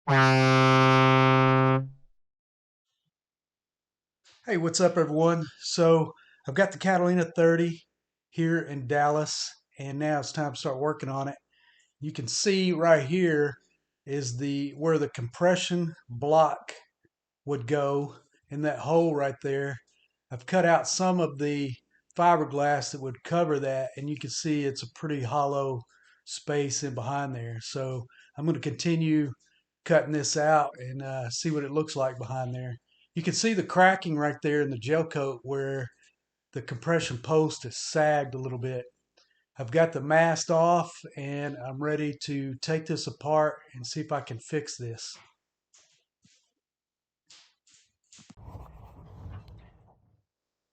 Hey, what's up, everyone? So I've got the Catalina 30 here in Dallas, and now it's time to start working on it. You can see right here is the where the compression block would go in that hole right there. I've cut out some of the fiberglass that would cover that, and you can see it's a pretty hollow space in behind there. So I'm going to continue cutting this out and see what it looks like behind there. You can see the cracking right there in the gel coat where the compression post is sagged a little bit. I've got the mast off and I'm ready to take this apart and see if I can fix this.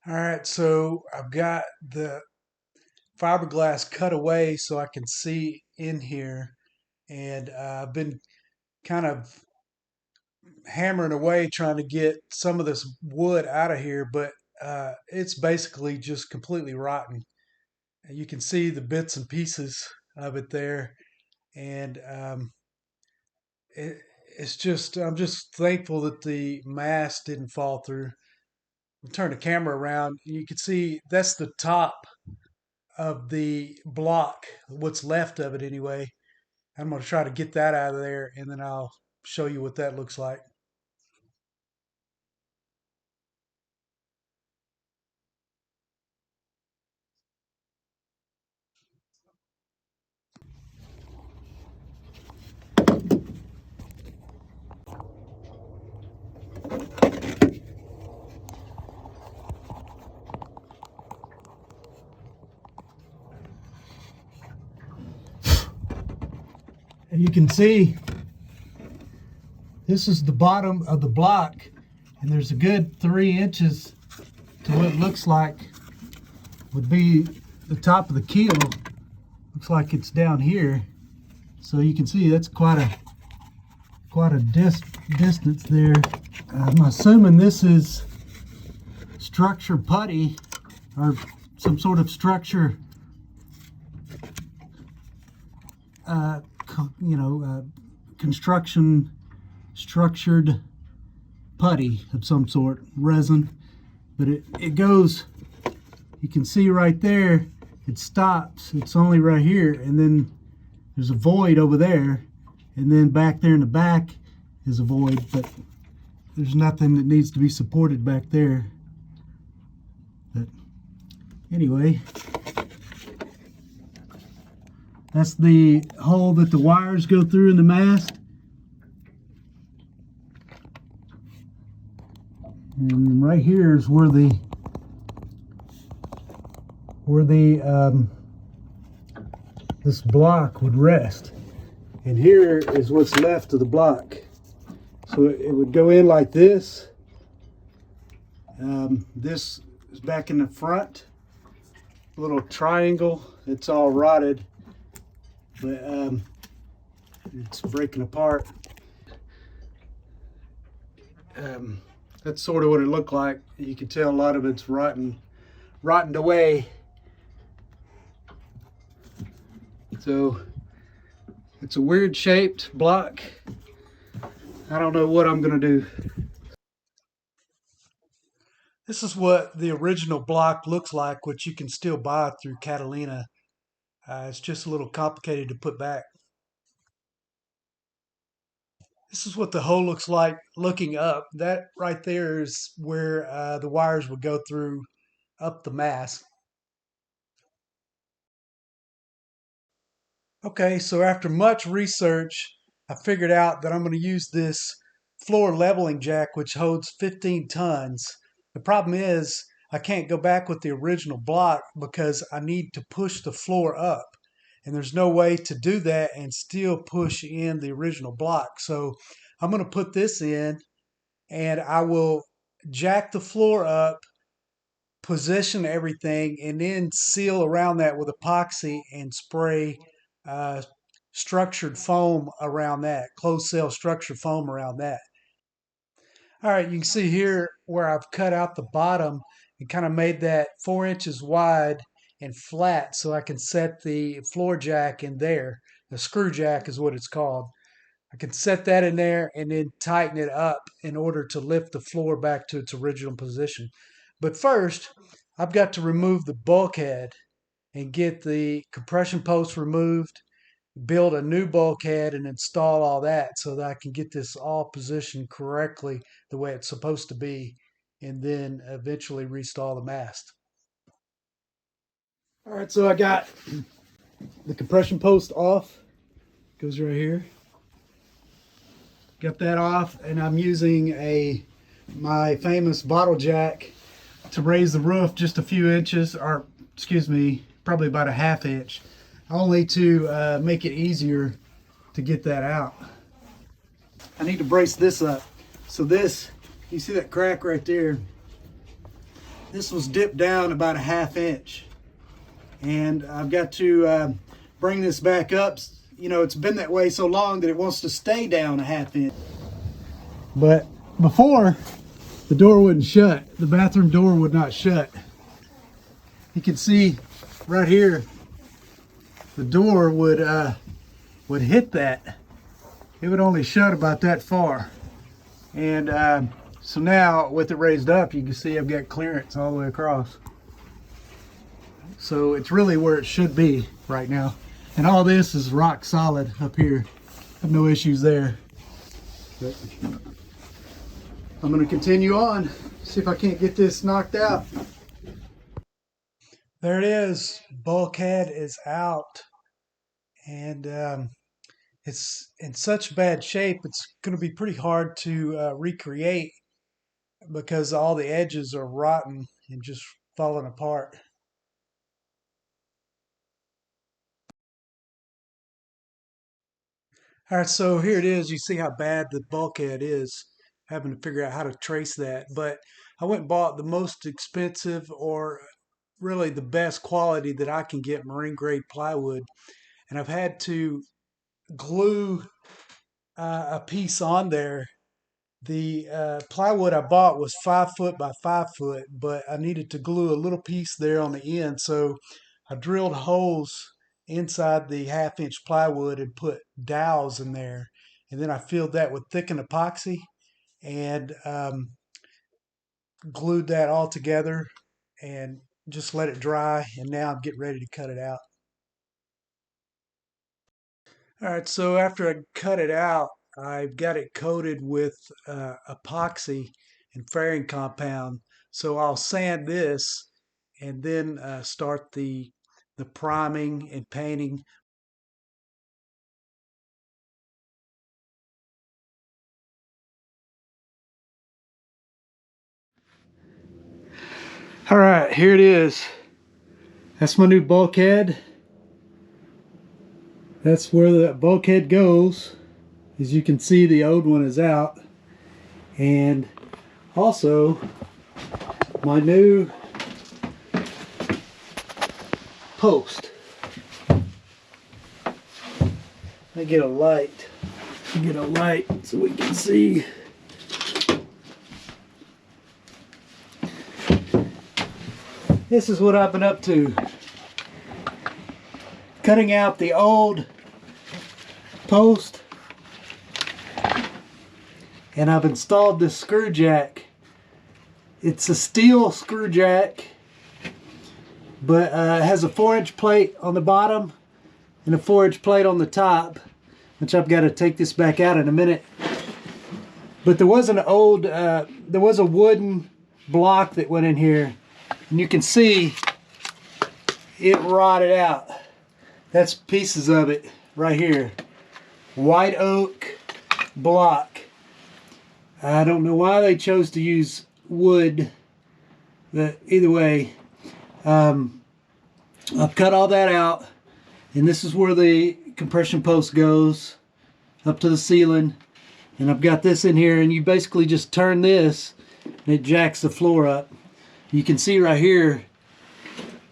All right, so I've got the fiberglass cut away so I can see in here, and I've been kind of hammering away trying to get some of this wood out of here, but it's basically just completely rotten. You can see the bits and pieces of it there, and it, it's just I'm just thankful that the mast didn't fall through. I'll turn the camera around. You can see that's the top of the block, what's left of it anyway. I'm going to try to get that out of there, and then I'll show you what that looks like. And you can see this is the bottom of the block, and there's a good 3 inches to what it looks like would be the top of the keel. Looks like it's down here, so you can see that's quite a distance there. I'm assuming this is structure putty or some sort of structure, uh, construction structured putty of some sort, resin. But it goes, you can see right there, it stops. It's only right here, and then there's a void over there, and then back there in the back is a void, but there's nothing that needs to be supported back there. But anyway, that's the hole that the wires go through in the mast. And right here is where this block would rest. And here is what's left of the block. So it would go in like this. This is back in the front, little triangle. It's all rotted, but it's breaking apart. That's sort of what it looked like. You can tell a lot of it's rotted away. So it's a weird shaped block. I don't know what I'm gonna do. This is what the original block looks like, which you can still buy through Catalina. It's just a little complicated to put back. This is what the hole looks like looking up. That right there is where the wires would go through up the mast. Okay, so after much research, I figured out that I'm going to use this floor leveling jack, which holds 15 tons. The problem is I can't go back with the original block because I need to push the floor up. And there's no way to do that and still push in the original block. So I'm going to put this in, and I will jack the floor up, position everything, and then seal around that with epoxy and spray uh, structured foam around that, closed cell structured foam around that. All right, you can see here where I've cut out the bottom and kind of made that 4 inches wide and flat so I can set the floor jack in there. The screw jack is what it's called. I can set that in there and then tighten it up in order to lift the floor back to its original position. But first, I've got to remove the bulkhead and get the compression post removed, build a new bulkhead and install all that so that I can get this all positioned correctly the way it's supposed to be, and then eventually reinstall the mast. All right, so I got the compression post off. Goes right here. Got that off, and I'm using my famous bottle jack to raise the roof just a few inches, or excuse me, probably about a half inch, only to make it easier to get that out. I need to brace this up. So this, you see that crack right there? This was dipped down about a half inch, and I've got to bring this back up. You know, it's been that way so long that it wants to stay down a half inch. But before, the door wouldn't shut. The bathroom door would not shut. You can see right here, the door would hit that. It would only shut about that far. And so now with it raised up, you can see I've got clearance all the way across. So it's really where it should be right now. And all this is rock solid up here. I have no issues there. But I'm going to continue on, see if I can't get this knocked out. There it is. Bulkhead is out. And it's in such bad shape, it's going to be pretty hard to recreate because all the edges are rotten and just falling apart. All right, so here it is. You see how bad the bulkhead is. Having to figure out how to trace that. But I went and bought the most expensive, or really the best quality that I can get, marine grade plywood. And I've had to glue a piece on there. The plywood I bought was 5 foot by 5 foot, but I needed to glue a little piece there on the end. So I drilled holes inside the half-inch plywood and put dowels in there. And then I filled that with thickened epoxy and glued that all together and just let it dry. And now I'm getting ready to cut it out. All right, so after I cut it out, I've got it coated with epoxy and fairing compound. So I'll sand this and then start the priming and painting. All right, here it is. That's my new bulkhead. That's where the bulkhead goes. As you can see, the old one is out. And also my new post. I get a light. Get a light so we can see. This is what I've been up to. Cutting out the old post, and I've installed this screw jack. It's a steel screw jack, but it has a 4-inch plate on the bottom and a 4-inch plate on the top, which I've got to take this back out in a minute. But there was an old, there was a wooden block that went in here, and you can see it rotted out. That's pieces of it right here. White oak block. I don't know why they chose to use wood, but either way, I've cut all that out, and this is where the compression post goes up to the ceiling. And I've got this in here, and you basically just turn this and it jacks the floor up. You can see right here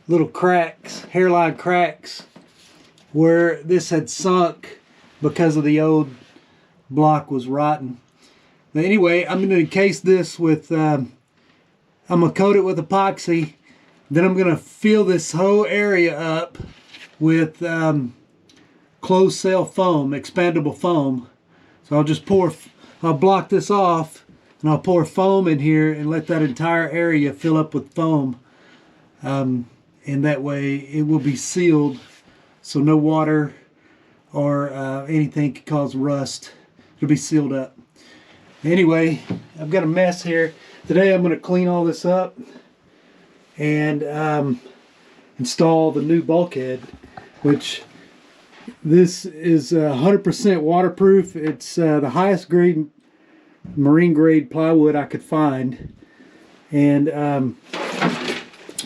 little cracks, hairline cracks, where this had sunk because of the old block was rotten. But anyway, I'm going to encase this with, I'm going to coat it with epoxy. Then I'm going to fill this whole area up with closed cell foam, expandable foam. So I'll block this off, and I'll pour foam in here and let that entire area fill up with foam. And that way it will be sealed, so no water or anything could cause rust. It'll be sealed up. Anyway, I've got a mess here. Today I'm going to clean all this up and install the new bulkhead, which this is 100% waterproof. It's the highest grade marine grade plywood I could find, and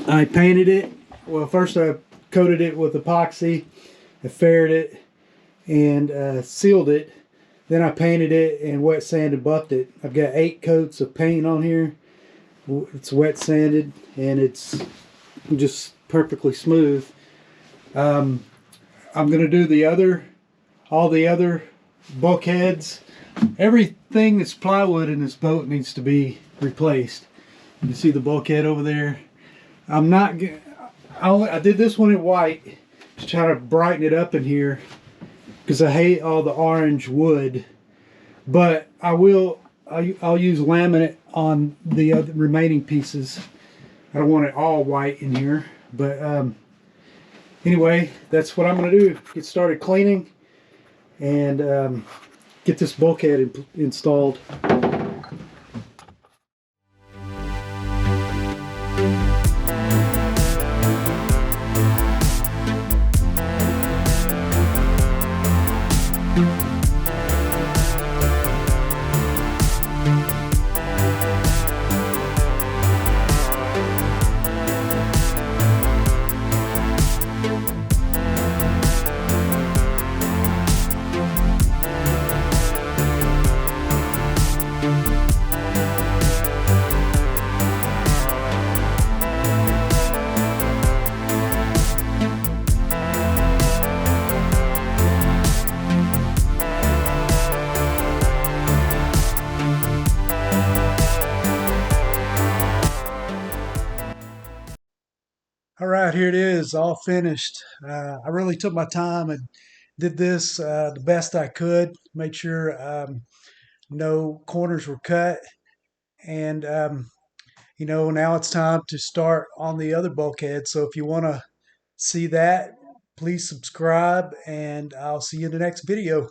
I painted it. Well, first I coated it with epoxy, I faired it, and sealed it. Then I painted it and wet sanded buffed it. I've got 8 coats of paint on here. It's wet sanded and it's just perfectly smooth. I'm gonna do all the other bulkheads. Everything that's plywood in this boat needs to be replaced. You can see the bulkhead over there. I did this one in white to try to brighten it up in here because I hate all the orange wood. But I'll use laminate on the other remaining pieces. I don't want it all white in here. But anyway, that's what I'm going to do. Get started cleaning and get this bulkhead installed. All right, here it is, all finished. I really took my time and did this the best I could. Made sure no corners were cut, and now it's time to start on the other bulkhead. So if you want to see that, please subscribe, and I'll see you in the next video.